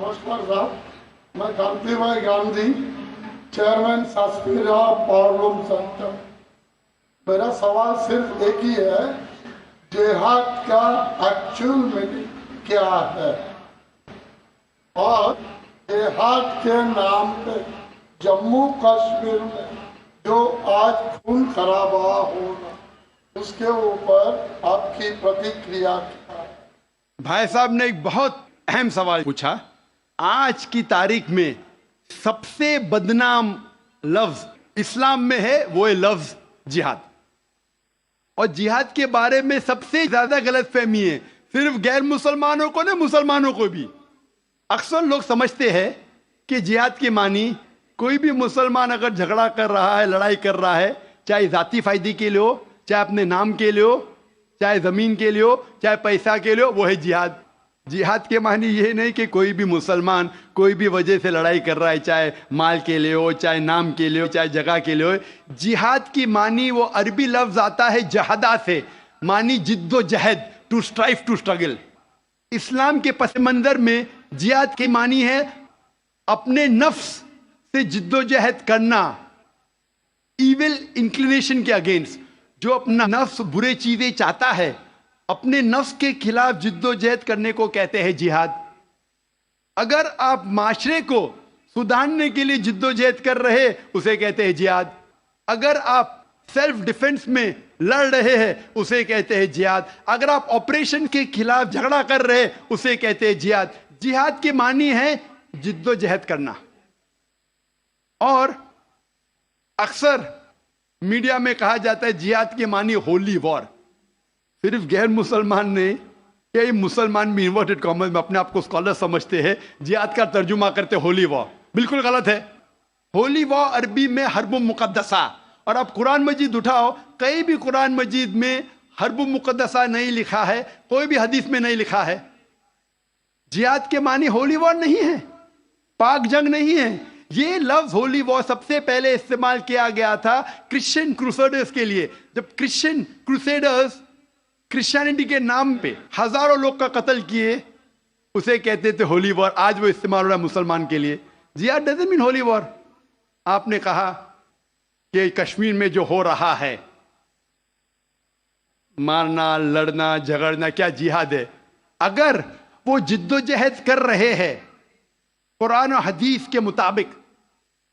नमस्कार साहब, मैं कांति भाई गांधी, चेयरमैन सास्पीरा पावरलूम सेंटर। मेरा सवाल सिर्फ एक ही है, जिहाद का एक्चुअल मीनिंग क्या है? और जिहाद के नाम पे जम्मू कश्मीर में जो आज खून खराबा हो रहा, उसके ऊपर आपकी प्रतिक्रिया क्या है? भाई साहब ने एक बहुत अहम सवाल पूछा। आज की तारीख में सबसे बदनाम लफ्ज इस्लाम में है, वो है लफ्ज जिहाद। और जिहाद के बारे में सबसे ज्यादा गलतफहमी है सिर्फ गैर मुसलमानों को नहीं, मुसलमानों को भी। अक्सर लोग समझते हैं कि जिहाद की मानी कोई भी मुसलमान अगर झगड़ा कर रहा है, लड़ाई कर रहा है, चाहे जाती फायदे के लिए हो, चाहे अपने नाम के लिए हो, चाहे जमीन के लिए हो, चाहे पैसा के लिए हो, वो है जिहाद। जिहाद के मानी ये नहीं कि कोई भी मुसलमान कोई भी वजह से लड़ाई कर रहा है, चाहे माल के लिए हो, चाहे नाम के लिए हो, चाहे जगह के लिए हो। जिहाद की मानी वो अरबी लफ्ज आता है जहदा से, मानी जिद्दोजहद, टू स्ट्राइव, टू स्ट्रगल। इस्लाम के पस मंजर में जिहाद की मानी है अपने नफ्स से जिद्दोजहद करना, इविल इंक्लिनेशन के अगेंस्ट। जो अपना नफ्स बुरे चीजें चाहता है, अपने नफ्स के खिलाफ जिद्दोजहद करने को कहते हैं जिहाद। अगर आप माशरे को सुधारने के लिए जिद्दोजहद कर रहे, उसे कहते हैं जिहाद। अगर आप सेल्फ डिफेंस में लड़ रहे हैं, उसे कहते हैं जिहाद। अगर आप ऑपरेशन के खिलाफ झगड़ा कर रहे, उसे कहते हैं जिहाद। जिहाद की मानी है जिद्दोजहद करना। और अक्सर मीडिया में कहा जाता है जिहाद की मानी होली वॉर। सिर्फ गैर मुसलमान ने, कई मुसलमान भी इन्वर्टेड कॉमर्स में अपने आप को स्कॉलर समझते हैं, जिहाद का तर्जुमा करते होली वॉर। बिल्कुल गलत है। होली वॉर अरबी में हर्ब मुकद्दसा, और आप कुरान मजीद उठाओ, कहीं भी कुरान मजीद में हर्ब मुकद्दसा नहीं लिखा है, कोई भी हदीस में नहीं लिखा है। जिहाद के मानी होली वॉर नहीं है, पाक जंग नहीं है। ये लफ्ज होली वॉर सबसे पहले इस्तेमाल किया गया था क्रिश्चियन क्रूसेडर्स के लिए। जब क्रिश्चियन क्रूसेडर्स क्रिश्चियनिटी के नाम पे हजारों लोग का कत्ल किए, उसे कहते थे होली वॉर। आज वो इस्तेमाल हो रहा है मुसलमान के लिए। जिहाद डजंट मीन होली वॉर। आपने कहा कि कश्मीर में जो हो रहा है, मारना, लड़ना, झगड़ना, क्या जिहाद है? अगर वो जिद्दोजहद कर रहे हैं कुरान और हदीस के मुताबिक,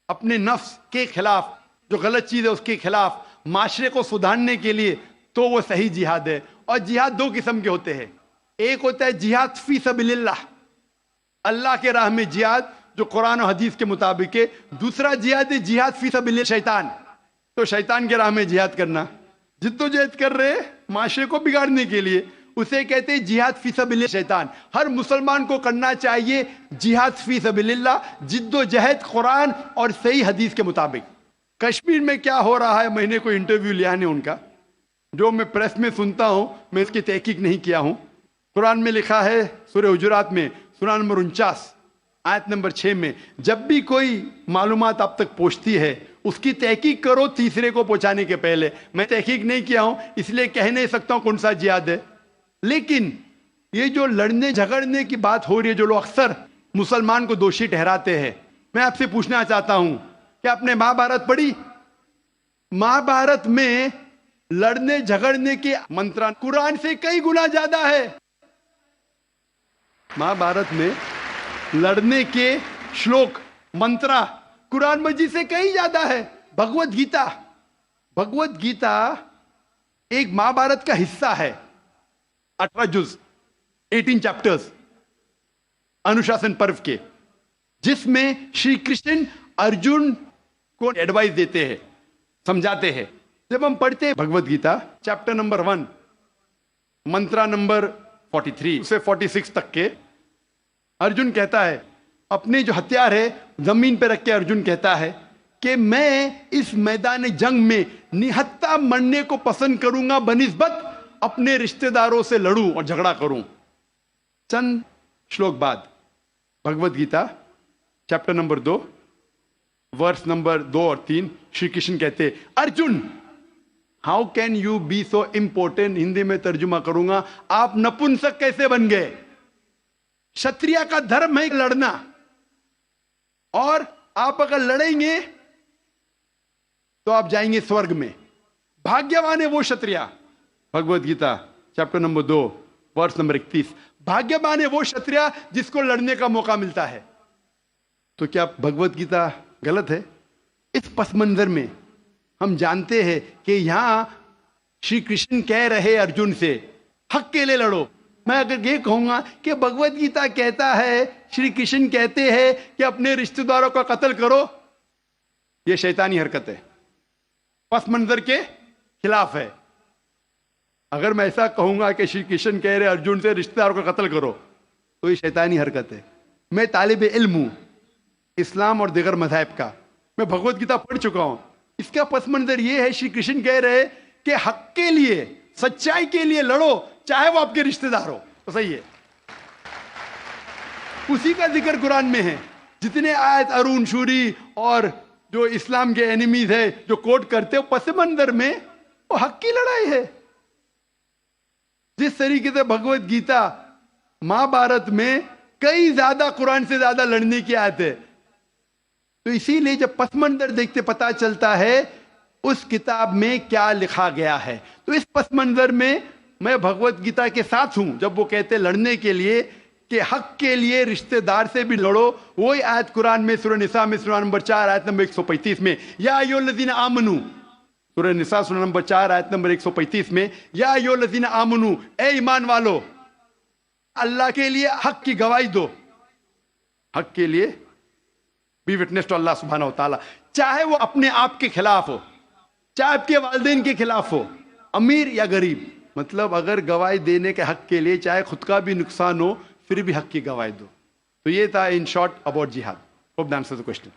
अपने नफ्स के खिलाफ, जो गलत चीज है उसके खिलाफ, माशरे को सुधारने के लिए, तो वो सही जिहाद है। और जिहाद दो किस्म के होते हैं। एक होता है जिहाद फी सबीलिल्लाह, अल्लाह के राह में जिहाद, जो कुरान और हदीस के मुताबिक है। दूसरा जिहाद है जिहाद फी सबीलिल्लाह शैतान, तो शैतान के राह में जिहाद करना। जिद्दोजहद कर रहे माशरे को बिगाड़ने के लिए, उसे कहते हैं जिहाद फी सबीलिल्लाह शैतान। हर मुसलमान को करना चाहिए जिहाद फी सबीलिल्लाह, जिद्दोजहद कुरान और सही हदीस के मुताबिक। कश्मीर में क्या हो रहा है, मैंने कोई इंटरव्यू लिया नहीं उनका, जो मैं प्रेस में सुनता हूं, मैं इसकी तहकीक नहीं किया हूं। कुरान में लिखा है सूरह हुजुरात में, सूरा नंबर 49 आयत नंबर 6 में, जब भी कोई मालूमात आप तक पहुंचती है, उसकी तहकीक करो तीसरे को पहुंचाने के पहले। मैं तहकीक नहीं किया हूं, इसलिए कह नहीं सकता हूं कौन सा जिहाद है। लेकिन ये जो लड़ने झगड़ने की बात हो रही है, जो लोग अक्सर मुसलमान को दोषी ठहराते हैं, मैं आपसे पूछना चाहता हूं कि आपने महाभारत पढ़ी? महाभारत में लड़ने झगड़ने के मंत्र कुरान से कई गुना ज्यादा है। महाभारत में लड़ने के श्लोक, मंत्र कुरान मजीद से कई ज्यादा है। भगवत गीता, भगवत गीता एक महाभारत का हिस्सा है। 18 जुज, 18 चैप्टर्स अनुशासन पर्व के, जिसमें श्री कृष्ण अर्जुन को एडवाइस देते हैं, समझाते हैं। जब हम पढ़ते हैं भगवत गीता चैप्टर नंबर 1, मंत्रा नंबर 43 से 46 तक के, अर्जुन कहता है, अपने जो हथियार है जमीन पर रख के अर्जुन कहता है कि मैं इस मैदान जंग में निहत्था मरने को पसंद करूंगा बनिस्बत अपने रिश्तेदारों से लड़ूं और झगड़ा करूं। चंद श्लोक बाद Bhagavad Gita chapter number 2 verse number 2 और 3, श्री कृष्ण कहते, Arjun how can you be so important. Hindi में तर्जुमा करूंगा, आप नपुंसक कैसे बन गए? क्षत्रिय का धर्म है लड़ना, और आप अगर लड़ेंगे तो आप जाएंगे स्वर्ग में। भाग्यवान है वो क्षत्रिय, Bhagavad Gita chapter number 2 verse number 31। भाग्यवान है वो क्षत्रिय जिसको लड़ने का मौका मिलता है। तो क्या भगवत गीता गलत है? इस पस मंजर में हम जानते हैं कि यहां श्री कृष्ण कह रहे अर्जुन से हक के लिए लड़ो। मैं अगर ये कहूंगा कि भगवत गीता कहता है, श्री कृष्ण कहते हैं कि अपने रिश्तेदारों का कत्ल करो, यह शैतानी हरकत है, पस मंजर के खिलाफ है। अगर मैं ऐसा कहूंगा कि श्री कृष्ण कह रहे अर्जुन से रिश्तेदारों का कत्ल करो, तो ये शैतानी हरकत है। मैं तालिब इल्म हूं इस्लाम और दिगर मज़ाहिब का, मैं भगवत गीता पढ़ चुका हूं। इसका पस मंजर ये है, श्री कृष्ण कह रहे कि हक के लिए, सच्चाई के लिए लड़ो, चाहे वो आपके रिश्तेदार हो। तो सही है, उसी का जिक्र कुरान में है। जितने आयत अरुण शूरी और जो इस्लाम के एनिमीज है जो कोट करते हो, पस मंजर में वो हक की लड़ाई है। जिस तरीके से भगवत गीता महाभारत में कई ज्यादा कुरान से ज्यादा लड़ने की आयत है, तो इसीलिए जब पस मंजर देखते पता चलता है उस किताब में क्या लिखा गया है। तो इस पस मंजर में मैं भगवत गीता के साथ हूं जब वो कहते लड़ने के लिए कि हक के लिए रिश्तेदार से भी लड़ो। वही आयत कुरान में सूरह निसा में सूरह नंबर 4 आयत नंबर 135 में, या अय्युहल्लज़ीना आमनू, सूरह निसा सूरह नंबर 4 आयत नंबर 135 में, या अय्युहल्लज़ीना आमनू, ए ईमान वालो, अल्लाह के लिए हक की गवाही दो। हक के लिए बी विटनेस टू अल्लाह सुब्हानहू व तआला, चाहे वो अपने आप के खिलाफ हो, चाहे आपके वालिदैन के खिलाफ हो, अमीर या गरीब। मतलब अगर गवाही देने के हक के लिए चाहे खुद का भी नुकसान हो, फिर भी हक की गवाही दो। तो ये था इन शॉर्ट अबाउट जिहाद। Hope that answers the question.